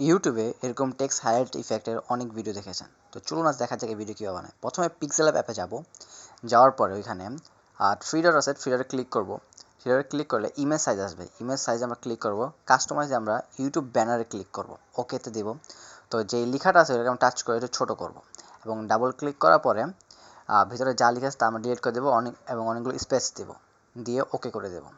ইউটিউবে এরকম text highlight ইফেক্টের অনেক ভিডিও দেখেছেন। তো চলুন আজ দেখা যাক এই ভিডিও কীভাবে বানায়। প্রথমে পিক্সেল অ্যাপে যাব, যাওয়ার পরে ওইখানে থ্রি ডট আছে, থ্রি ডটে ক্লিক করব। থ্রি ডটে ক্লিক করলে ইমেজ সাইজ আসবে, ইমেজ সাইজে আমরা ক্লিক করব। কাস্টমাইজে আমরা ইউটিউব ব্যানারে ক্লিক করব, ওকেতে দেব। তো যেই লেখাটা আছে ওটাকে আমরা টাচ করে একটু ছোটো করব এবং ডাবল ক্লিক করার পরে ভিতরে যা লেখা আছে তা আমরা ডিলিট করে দেবো এবং অনেকগুলো স্পেস দেব, দিয়ে ওকে করে দেবো।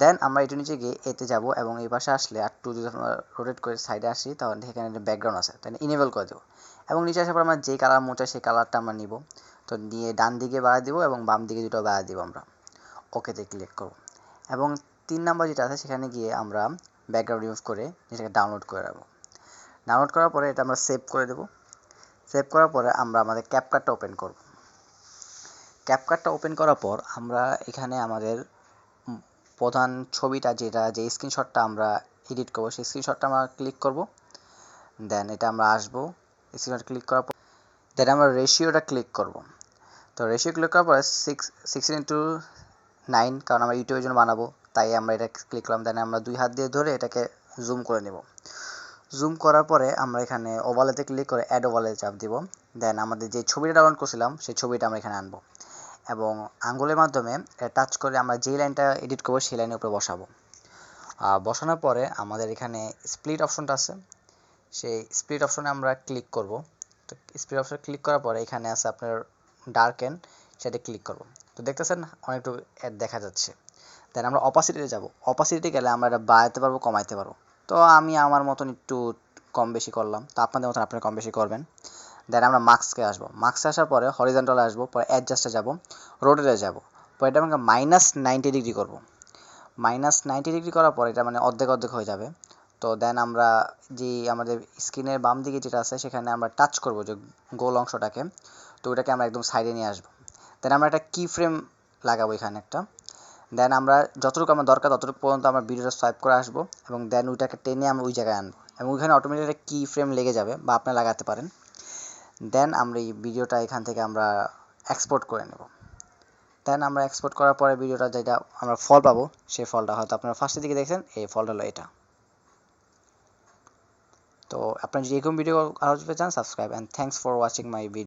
দেন আমরা একটু নিচে গিয়ে এতে যাব এবং এই পাশে আসলে আর টু যদি আমরা রোটেট করে সাইডে আসি তাহলে এখানে একটা ব্যাকগ্রাউন্ড আছে, তাই ইনেবল করে দেবো। এবং নিচে আসার পর আমরা যেই কালার মন চাই সেই কালারটা আমরা নিব। তো নিয়ে ডান দিকে বাড়াই দিব এবং বাম দিকে দুটো বাড়াই দিব আমরা, ওকেতে ক্লিক করব। এবং 3 নাম্বার যেটা আছে সেখানে গিয়ে আমরা ব্যাকগ্রাউন্ড রিমুভ করে এটাকে ডাউনলোড করে রাখবো। ডাউনলোড করার পরে এটা আমরা সেভ করে দেবো। সেভ করার পরে আমরা আমাদের ক্যাপকাটটা ওপেন করব। ক্যাপকাটটা ওপেন করার পর আমরা এখানে আমাদের প্রধান ছবিটা যে স্ক্রিনশটটা আমরা এডিট করবো সেই স্ক্রিনশটটা আমরা ক্লিক করব। দেন এটা আমরা আসবো, স্ক্রিনশট ক্লিক করার পর দেন আমরা রেশিওটা ক্লিক করব। তো রেশিও ক্লিক করার পরে 16:9, কারণ আমরা ইউটিউবের জন্য বানাবো তাই আমরা এটা ক্লিক করলাম। দেন আমরা 2 হাত দিয়ে ধরে এটাকে জুম করে নেব। জুম করার পরে আমরা এখানে ওভালেতে ক্লিক করে অ্যাড ওভালে চাপ দিব। দেন আমাদের যে ছবিটা ডাউনলোড করছিলাম সেই ছবিটা আমরা এখানে আনবো এবং আঙ্গুলের মাধ্যমে টাচ করে আমরা যেই লাইনটা এডিট করবো সেই লাইনের উপরে বসাবো। বসানোর পরে আমাদের এখানে স্প্লিট অপশনটা আছে, সেই স্প্লিট অপশনে আমরা ক্লিক করব। তো স্প্লিট অপশনে ক্লিক করার পরে এখানে আছে আপনার ডার্কেন, সেটা ক্লিক করব। তো দেখতেছেন অনেকটু দেখা যাচ্ছে। দেন আমরা অপাসিটিতে যাব। অপাসিটিতে গেলে আমরা এটা বাড়াতে পারবো, কমাইতে পারবো। তো আমি আমার মতন একটু কম বেশি করলাম, তো আপনাদের মতন আপনারা কম বেশি করবেন। দেন আমরা মার্কসকে আসবো, মার্কসে আসার পরে হরিজন্টালে আসবো, পরে অ্যাডজাস্টে যাব, রোটেটে যাব, পরে এটা আমাকে -90 ডিগ্রি করব। -90 ডিগ্রি করার পর এটা মানে অর্ধেক অর্ধেক হয়ে যাবে। তো দেন আমরা যে আমাদের স্ক্রিনের বাম দিকে যেটা আছে সেখানে আমরা টাচ করব যে গোল অংশটাকে, তো ওটাকে আমরা একদম সাইডে নিয়ে আসবো। দেন আমরা একটা কি ফ্রেম লাগাবো এখানে একটা। দেন আমরা যতটুকু আমার দরকার ততটুকু পর্যন্ত আমরা ভিডিওটা সোয়াইপ করে আসবো এবং দেন ওইটাকে টেনে আমরা ওই জায়গায় আনবো এবং ওইখানে অটোমেটিক একটা কি ফ্রেম লেগে যাবে বা আপনি লাগাতে পারেন। দেন আমরা এই ভিডিওটা এখান থেকে আমরা এক্সপোর্ট করে নেব। দেন আমরা এক্সপোর্ট করার পরে ভিডিওটা যেটা আমরা ফল পাবো সেই ফলটা হয়তো আপনারা ফার্স্টের দিকে দেখছেন, এই ফলটা হলো এটা। তো আপনারা যদি এরকম ভিডিও আরও পেতে চান subscribe, and thanks for watching my video.